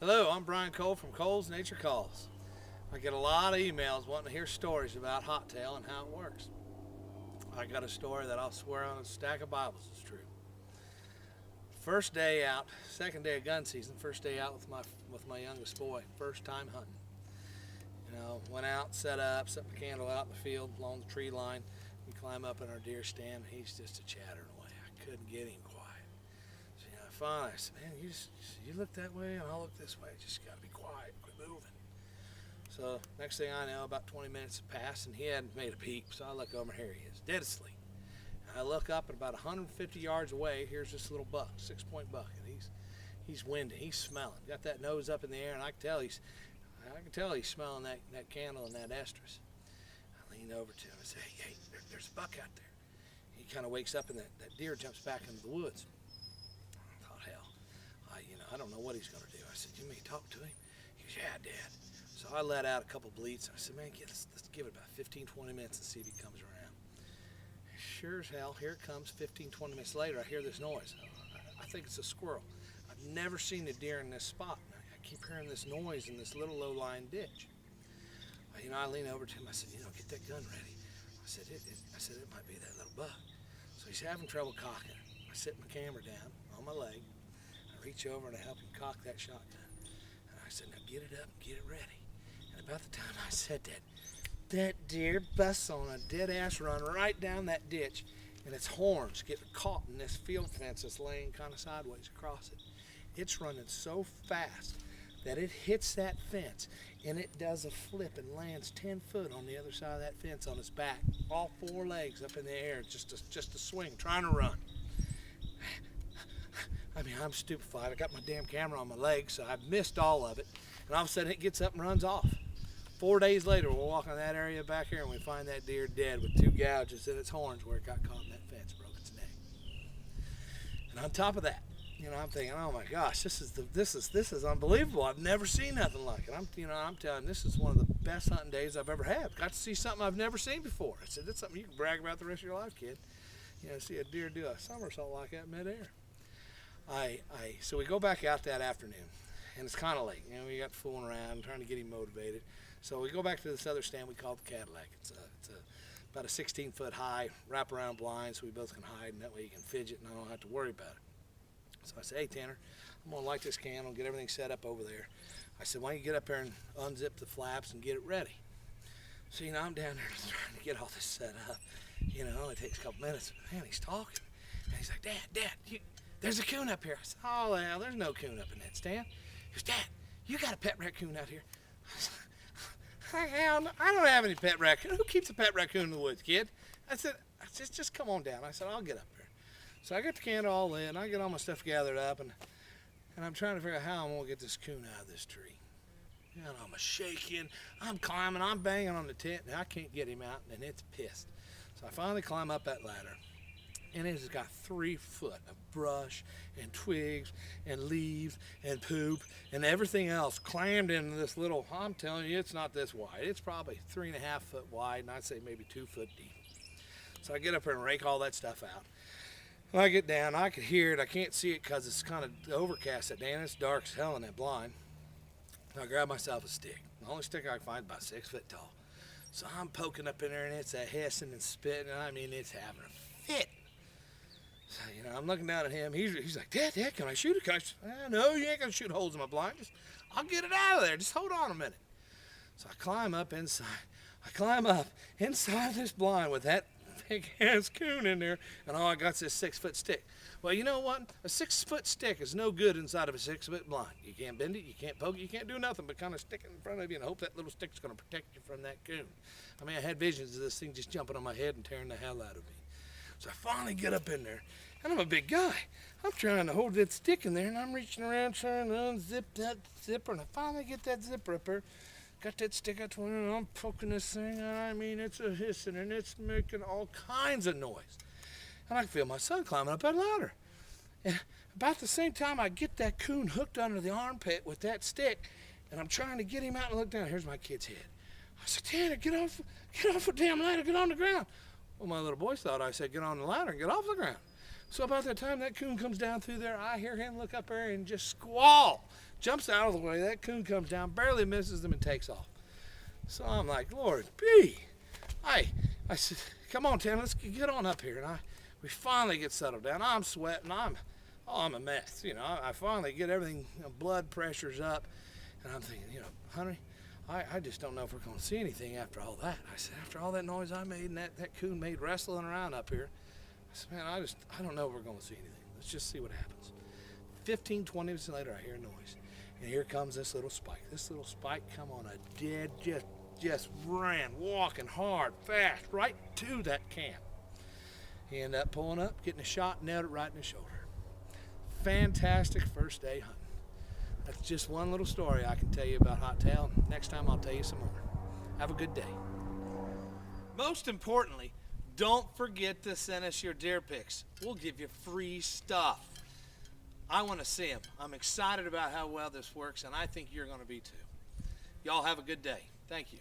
Hello, I'm Brian Cole from Cole's Nature Calls. I get a lot of emails wanting to hear stories about Hottail and how it works. I got a story that I'll swear on a stack of Bibles is true. First day out, second day of gun season, first day out with my youngest boy, first time hunting. Went out, set the candle out in the field along the tree line. We climb up in our deer stand. He's just a chattering away. I couldn't get him quiet. So finally I said, man, you look that way and I'll look this way. Just gotta be quiet, quit moving. So next thing I know, about 20 minutes have passed and he hadn't made a peep. So I look over, here he is, dead asleep. And I look up and about 150 yards away, here's this little buck, 6-point buck, and he's winding, he's smelling. Got that nose up in the air, and I can tell he's smelling that candle and that estrus. I lean over to him and say, hey, there's a buck out there. He kind of wakes up and that deer jumps back into the woods. I thought, hell, I don't know what he's going to do. I said, you may talk to him? He goes, yeah, Dad. So I let out a couple bleats. I said, man, let's give it about 15, 20 minutes and see if he comes around. Sure as hell, here it comes 15, 20 minutes later. I hear this noise. I think it's a squirrel. I've never seen a deer in this spot. I keep hearing this noise in this little low-lying ditch. I lean over to him. I said, get that gun ready. I said, it might be that little buck. So he's having trouble cocking it. I set my camera down on my leg. I reach over and I help him cock that shotgun. And I said, now get it up, get it ready. And about the time I said that deer busts on a dead-ass run right down that ditch, and its horns get caught in this field fence that's laying kind of sideways across it. It's running so fast that it hits that fence, and it does a flip and lands 10 foot on the other side of that fence on its back, all 4 legs up in the air, just a swing, trying to run. I'm stupefied. I got my damn camera on my leg, so I missed all of it, and all of a sudden it gets up and runs off. 4 days later, we're walking that area back here, and we find that deer dead with 2 gouges in its horns where it got caught in that fence, broke its neck. And on top of that, I'm thinking, oh my gosh, this is unbelievable. I've never seen nothing like it. I'm telling you, this is one of the best hunting days I've ever had. Got to see something I've never seen before. I said, that's something you can brag about the rest of your life, kid. See a deer do a somersault like that midair. So we go back out that afternoon, and it's kind of late. We got fooling around, trying to get him motivated. So we go back to this other stand we call the Cadillac. It's about a 16-foot high wraparound blind, so we both can hide, and that way you can fidget and I don't have to worry about it. So I said, hey, Tanner, I'm going to light this candle and get everything set up over there. I said, why don't you get up there and unzip the flaps and get it ready? So, I'm down there trying to get all this set up. It only takes a couple minutes. Man, he's talking. And he's like, Dad, there's a coon up here. I said, oh, well, there's no coon up in that stand. He goes, Dad, you got a pet raccoon out here? I don't have any pet raccoon. Who keeps a pet raccoon in the woods, kid? I said, just come on down. I said, I'll get up there. So I got the candle all lit, I get all my stuff gathered up, and I'm trying to figure out how I'm going to get this coon out of this tree. And I'm shaking, I'm climbing, I'm banging on the tent, and I can't get him out, and it's pissed. So I finally climb up that ladder, and it has got 3 foot of brush and twigs and leaves and poop and everything else clammed into this little, I'm telling you, it's not this wide. It's probably 3.5 foot wide, and I'd say maybe 2 foot deep. So I get up here and rake all that stuff out. When I get down, I could hear it. I can't see it because it's kind of overcast that day, and it's dark as hell in that blind. I grab myself a stick. The only stick I can find is about 6 foot tall. So I'm poking up in there, and it's a hissing and spitting. It's having a fit. So, I'm looking down at him. He's like, Dad, can I shoot it? No, you ain't going to shoot holes in my blind. I'll get it out of there. Just hold on a minute. So I climb up inside. This blind with that big ass coon in there, and all I got's this 6 foot stick. Well, you know what? A 6 foot stick is no good inside of a 6 foot blind. You can't bend it, you can't poke it, you can't do nothing but kind of stick it in front of you and hope that little stick's going to protect you from that coon. I had visions of this thing just jumping on my head and tearing the hell out of me. So I finally get up in there, and I'm a big guy. I'm trying to hold that stick in there, and I'm reaching around trying to unzip that zipper, and I finally get that zipper up there. Got that stick out to it, and I'm poking this thing. It's a hissing, and it's making all kinds of noise. And I can feel my son climbing up that ladder. And about the same time, I get that coon hooked under the armpit with that stick, and I'm trying to get him out and look down. Here's my kid's head. I said, Tanner, get off the damn ladder, get on the ground. Well, my little boy thought I said, get on the ladder and get off the ground. So about that time that coon comes down through there, I hear him look up there and just squall. jumps out of the way. That coon comes down, barely misses him, and takes off. So I'm like, Lord B. I said, come on, Tim, let's get on up here. And we finally get settled down. I'm sweating. I'm a mess. You know, I finally get everything, blood pressure's up. And I'm thinking, honey, I just don't know if we're going to see anything after all that. I said, after all that noise I made and that coon made wrestling around up here, I said, man, I don't know if we're going to see anything. Let's just see what happens. 15, 20 minutes later, I hear a noise. And here comes this little spike. This little spike come on a dead, just ran, walking hard, fast, right to that camp. He ended up pulling up, getting a shot, nailed it right in the shoulder. Fantastic first day hunting. That's just one little story I can tell you about Hot Tail. Next time I'll tell you some more. Have a good day. Most importantly, don't forget to send us your deer pics. We'll give you free stuff. I want to see them. I'm excited about how well this works, and I think you're going to be too. Y'all have a good day. Thank you.